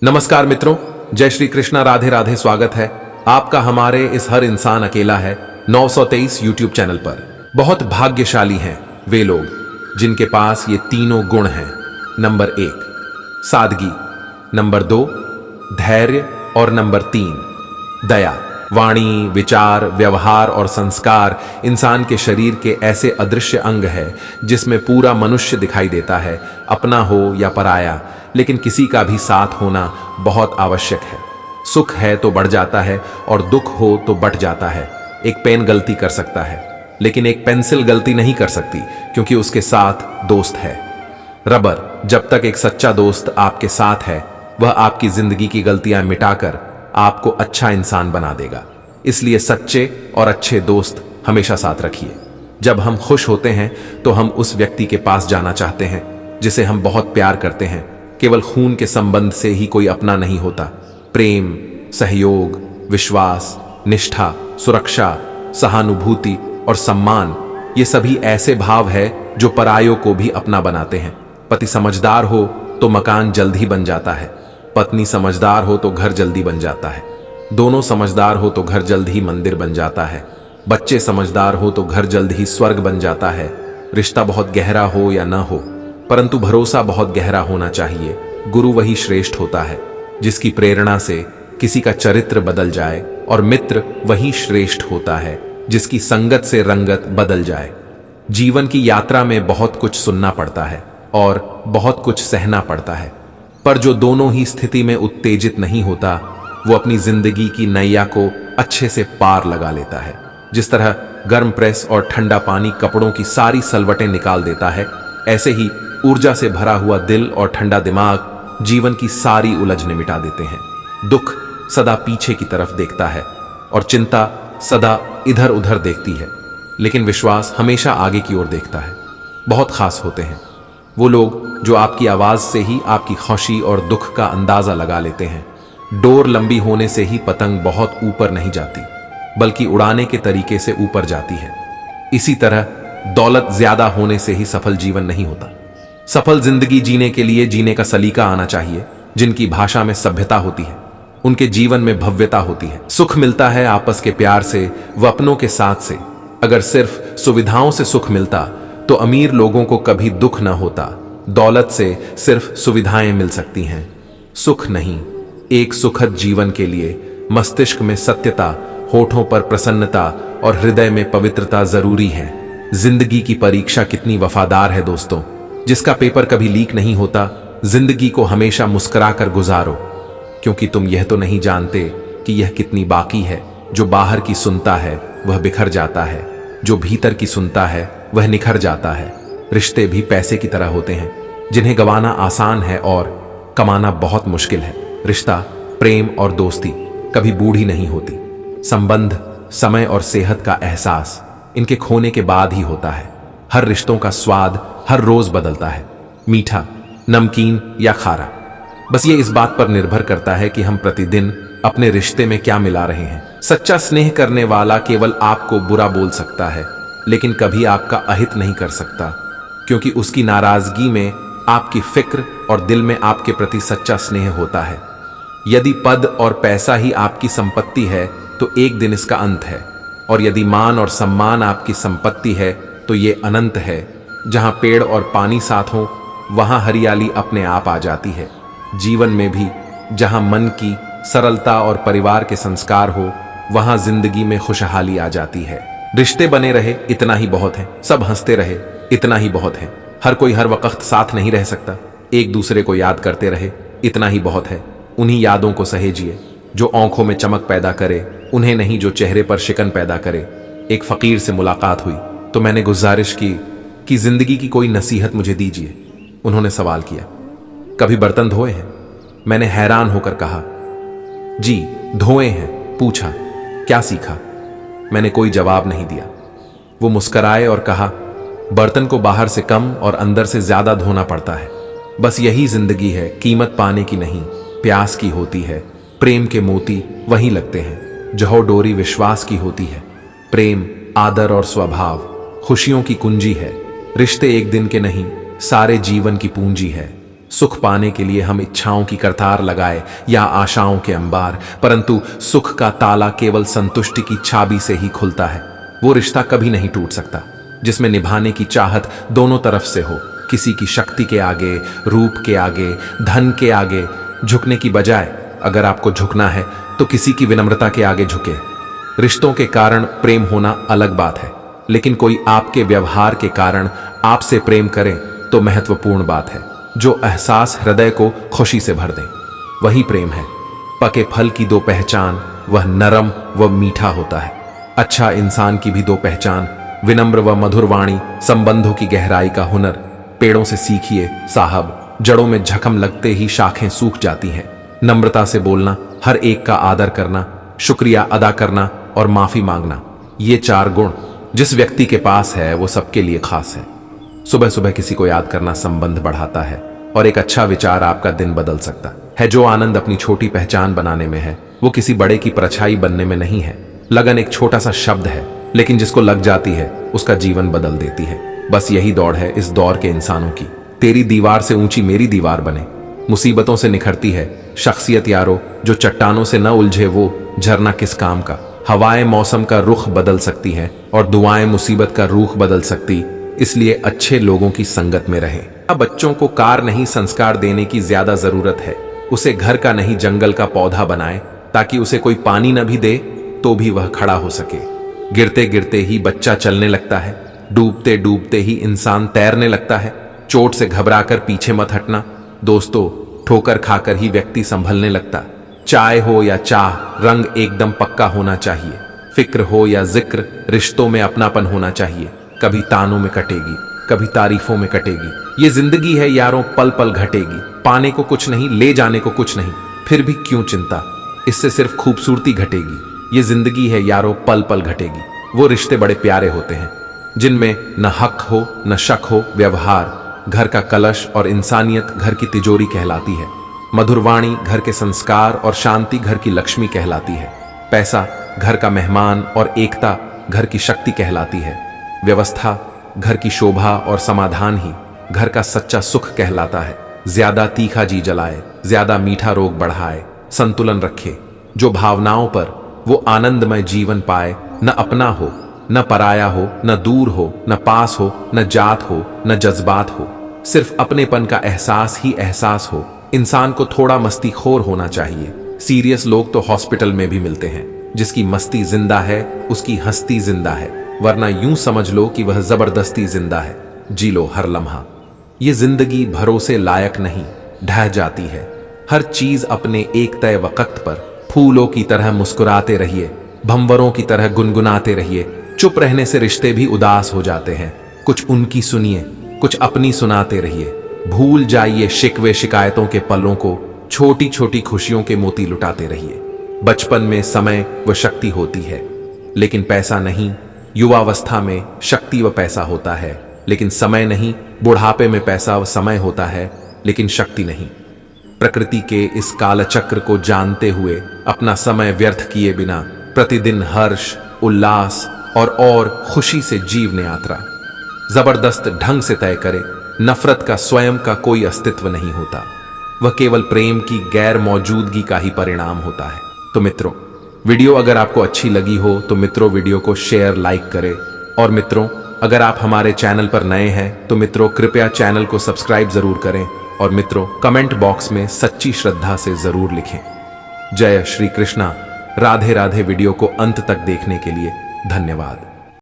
नमस्कार मित्रों, जय श्री कृष्णा, राधे राधे। स्वागत है आपका हमारे इस हर इंसान अकेला है 923 यूट्यूब चैनल पर। बहुत भाग्यशाली हैं वे लोग जिनके पास ये तीनों गुण हैं। नंबर 1 सादगी, नंबर 2 धैर्य और नंबर 3 दया। वाणी, विचार, व्यवहार और संस्कार इंसान के शरीर के ऐसे अदृश्य अंग है जिसमें पूरा मनुष्य दिखाई देता है, अपना हो या पराया, लेकिन किसी का भी साथ होना बहुत आवश्यक है। सुख है तो बढ़ जाता है और दुख हो तो बट जाता है। एक पेन गलती कर सकता है, लेकिन एक पेंसिल गलती नहीं कर सकती, क्योंकि उसके साथ दोस्त है। रबर, जब तक एक सच्चा दोस्त आपके साथ है, वह आपकी जिंदगी की गलतियां मिटाकर आपको अच्छा इंसान बना देगा। इसलिए सच्चे और अच्छे दोस्त हमेशा साथ रखिए। जब हम खुश होते हैं तो हम उस व्यक्ति के पास जाना चाहते हैं जिसे हम बहुत प्यार करते हैं। केवल खून के संबंध से ही कोई अपना नहीं होता। प्रेम, सहयोग, विश्वास, निष्ठा, सुरक्षा, सहानुभूति और सम्मान, ये सभी ऐसे भाव है जो परायों को भी अपना बनाते हैं। पति समझदार हो तो मकान जल्द ही बन जाता है, पत्नी समझदार हो तो घर जल्दी बन जाता है, दोनों समझदार हो तो घर जल्द ही मंदिर बन जाता है, बच्चे समझदार हो तो घर जल्द ही स्वर्ग बन जाता है। रिश्ता बहुत गहरा हो या ना हो, परंतु भरोसा बहुत गहरा होना चाहिए। गुरु वही श्रेष्ठ होता है जिसकी प्रेरणा से किसी का चरित्र बदल जाए, और मित्र वही श्रेष्ठ होता है जिसकी संगत से रंगत बदल जाए। जीवन की यात्रा में बहुत कुछ सुनना पड़ता है और बहुत कुछ सहना पड़ता है, पर जो दोनों ही स्थिति में उत्तेजित नहीं होता, वो अपनी जिंदगी की नैया को अच्छे से पार लगा लेता है। जिस तरह गर्म प्रेस और ठंडा पानी कपड़ों की सारी सलवटें निकाल देता है, ऐसे ही ऊर्जा से भरा हुआ दिल और ठंडा दिमाग जीवन की सारी उलझने मिटा देते हैं। दुख सदा पीछे की तरफ देखता है और चिंता सदा इधर उधर देखती है, लेकिन विश्वास हमेशा आगे की ओर देखता है। बहुत खास होते हैं वो लोग जो आपकी आवाज से ही आपकी खुशी और दुख का अंदाजा लगा लेते हैं। डोर लंबी होने से ही पतंग बहुत ऊपर नहीं जाती, बल्कि उड़ाने के तरीके से ऊपर जाती है। इसी तरह दौलत ज्यादा होने से ही सफल जीवन नहीं होता। सफल जिंदगी जीने के लिए जीने का सलीका आना चाहिए। जिनकी भाषा में सभ्यता होती है, उनके जीवन में भव्यता होती है। सुख मिलता है आपस के प्यार से, व अपनों के साथ से। अगर सिर्फ सुविधाओं से सुख मिलता तो अमीर लोगों को कभी दुख न होता। दौलत से सिर्फ सुविधाएं मिल सकती हैं, सुख नहीं। एक सुखद जीवन के लिए मस्तिष्क में सत्यता, होठों पर प्रसन्नता और हृदय में पवित्रता जरूरी है। जिंदगी की परीक्षा कितनी वफादार है दोस्तों। जिसका पेपर कभी लीक नहीं होता, जिंदगी को हमेशा मुस्कुराकर गुजारो, क्योंकि तुम यह तो नहीं जानते कि यह कितनी बाकी है। जो बाहर की सुनता है वह बिखर जाता है, जो भीतर की सुनता है वह निखर जाता है। रिश्ते भी पैसे की तरह होते हैं, जिन्हें गंवाना आसान है और कमाना बहुत मुश्किल है। रिश्ता, प्रेम और दोस्ती कभी बूढ़ी नहीं होती। संबंध, समय और सेहत का एहसास इनके खोने के बाद ही होता है। हर रिश्तों का स्वाद हर रोज बदलता है, मीठा, नमकीन या खारा। बस ये इस बात पर निर्भर करता है कि हम प्रतिदिन अपने रिश्ते में क्या मिला रहे हैं। सच्चा स्नेह करने वाला केवल आपको बुरा बोल सकता है, लेकिन कभी आपका अहित नहीं कर सकता, क्योंकि उसकी नाराजगी में आपकी फिक्र और दिल में आपके प्रति सच्चा स्नेह होता है। यदि पद और पैसा ही आपकी संपत्ति है तो एक दिन इसका अंत है, और यदि मान और सम्मान आपकी संपत्ति है तो ये अनंत है। जहां पेड़ और पानी साथ हो वहां हरियाली अपने आप आ जाती है। जीवन में भी जहां मन की सरलता और परिवार के संस्कार हो, वहां जिंदगी में खुशहाली आ जाती है। रिश्ते बने रहे इतना ही बहुत है, सब हंसते रहे इतना ही बहुत है। हर कोई हर वक्त साथ नहीं रह सकता, एक दूसरे को याद करते रहे इतना ही बहुत है। उन्हीं यादों को सहेजिए जो आंखों में चमक पैदा करे, उन्हें नहीं जो चेहरे पर शिकन पैदा करे। एक फकीर से मुलाकात हुई तो मैंने गुजारिश की कि जिंदगी की कोई नसीहत मुझे दीजिए। उन्होंने सवाल किया, कभी बर्तन धोए हैं? मैंने हैरान होकर कहा, जी धोए हैं। पूछा, क्या सीखा? मैंने कोई जवाब नहीं दिया। वो मुस्कराए और कहा, बर्तन को बाहर से कम और अंदर से ज्यादा धोना पड़ता है। बस यही जिंदगी है, कीमत पाने की नहीं, प्यास की होती है। प्रेम के मोती वहीं लगते हैं जहाँ डोरी विश्वास की होती है। प्रेम, आदर और स्वभाव खुशियों की कुंजी है। रिश्ते एक दिन के नहीं, सारे जीवन की पूंजी है। सुख पाने के लिए हम इच्छाओं की कतार लगाए या आशाओं के अंबार, परंतु सुख का ताला केवल संतुष्टि की चाबी से ही खुलता है। वो रिश्ता कभी नहीं टूट सकता जिसमें निभाने की चाहत दोनों तरफ से हो। किसी की शक्ति के आगे, रूप के आगे, धन के आगे झुकने की बजाय अगर आपको झुकना है तो किसी की विनम्रता के आगे झुके। रिश्तों के कारण प्रेम होना अलग बात है, लेकिन कोई आपके व्यवहार के कारण आपसे प्रेम करे तो महत्वपूर्ण बात है। जो एहसास हृदय को खुशी से भर दे वही प्रेम है। पके फल की दो पहचान, वह नरम व मीठा होता है। अच्छा इंसान की भी दो पहचान, विनम्र व मधुर वाणी, संबंधों की गहराई का हुनर। पेड़ों से सीखिए साहब, जड़ों में जख्म लगते ही शाखें सूख जाती हैं। नम्रता से बोलना, हर एक का आदर करना, शुक्रिया अदा करना और माफी मांगना, ये 4 गुण जिस व्यक्ति के पास है वो सबके लिए खास है। सुबह सुबह किसी को याद करना संबंध बढ़ाता है और एक अच्छा विचार आपका दिन बदल सकता है। जो आनंद अपनी छोटी पहचान बनाने में है वो किसी बड़े की परछाई बनने में नहीं है। लगन एक छोटा सा शब्द है, लेकिन जिसको लग जाती है उसका जीवन बदल देती है। बस यही दौड़ है इस दौर के इंसानों की। तेरी दीवार से ऊंची मेरी दीवार बने। मुसीबतों से निखरती है शख्सियत यारो, जो चट्टानों से न उलझे वो झरना किस काम का। हवाएं मौसम का रुख बदल सकती हैं और दुआएं मुसीबत का रूख बदल सकती, इसलिए अच्छे लोगों की संगत में रहें। अब बच्चों को कार नहीं संस्कार देने की ज्यादा जरूरत है। उसे घर का नहीं जंगल का पौधा बनाएं, ताकि उसे कोई पानी न भी दे तो भी वह खड़ा हो सके। गिरते गिरते ही बच्चा चलने लगता है, डूबते डूबते ही इंसान तैरने लगता है। चोट से घबराकर पीछे मत हटना दोस्तों, ठोकर खाकर ही व्यक्ति संभलने लगता। चाय हो या चाह, रंग एकदम पक्का होना चाहिए। फिक्र हो या जिक्र, रिश्तों में अपनापन होना चाहिए। कभी तानों में कटेगी, कभी तारीफों में कटेगी। ये जिंदगी है यारों, पल पल घटेगी। पाने को कुछ नहीं, ले जाने को कुछ नहीं, फिर भी क्यों चिंता, इससे सिर्फ खूबसूरती घटेगी। ये जिंदगी है यारों, पल पल घटेगी। वो रिश्ते बड़े प्यारे होते हैं जिनमें न हक हो न शक हो। व्यवहार घर का कलश और इंसानियत घर की तिजोरी कहलाती है। मधुरवाणी घर के संस्कार और शांति घर की लक्ष्मी कहलाती है। पैसा घर का मेहमान और एकता घर की शक्ति कहलाती है। व्यवस्था घर की शोभा और समाधान ही घर का सच्चा सुख कहलाता है। ज्यादा तीखा जी जलाए, ज्यादा मीठा रोग बढ़ाए। संतुलन रखे जो भावनाओं पर, वो आनंदमय जीवन पाए। न अपना हो न पराया हो, न दूर हो न पास हो, न जात हो न जज्बात हो, सिर्फ अपनेपन का एहसास ही एहसास हो। इंसान को थोड़ा मस्तीखोर होना चाहिए। सीरियस लोग तो हॉस्पिटल में भी मिलते हैं। जिसकी मस्ती जिंदा है उसकी हस्ती जिंदा है, वरना यूं समझ लो कि वह जबरदस्ती जिंदा है। जी लो हर लम्हा। ये जिंदगी भरोसे लायक नहीं, ढह जाती है। हर चीज अपने एक तय वक्त पर। फूलों की तरह मुस्कुराते रहिए, भंवरों की तरह गुनगुनाते रहिए। चुप रहने से रिश्ते भी उदास हो जाते हैं। कुछ उनकी सुनिए, कुछ अपनी सुनाते रहिए। भूल जाइए शिकवे शिकायतों के पलों को, छोटी छोटी खुशियों के मोती लुटाते रहिए। बचपन में समय व शक्ति होती है लेकिन पैसा नहीं। युवावस्था में शक्ति व पैसा होता है लेकिन समय नहीं। बुढ़ापे में पैसा व समय होता है लेकिन शक्ति नहीं। प्रकृति के इस कालचक्र को जानते हुए अपना समय व्यर्थ किए बिना प्रतिदिन हर्ष, उल्लास और खुशी से जीवने यात्रा जबरदस्त ढंग से तय करे। नफरत का स्वयं का कोई अस्तित्व नहीं होता, वह केवल प्रेम की गैर मौजूदगी का ही परिणाम होता है। तो मित्रों, वीडियो अगर आपको अच्छी लगी हो तो मित्रों वीडियो को शेयर लाइक करें। और मित्रों, अगर आप हमारे चैनल पर नए हैं तो मित्रों कृपया चैनल को सब्सक्राइब जरूर करें। और मित्रों कमेंट बॉक्स में सच्ची श्रद्धा से जरूर लिखें। जय श्री कृष्णा। राधे राधे। वीडियो को अंत तक देखने के लिए धन्यवाद।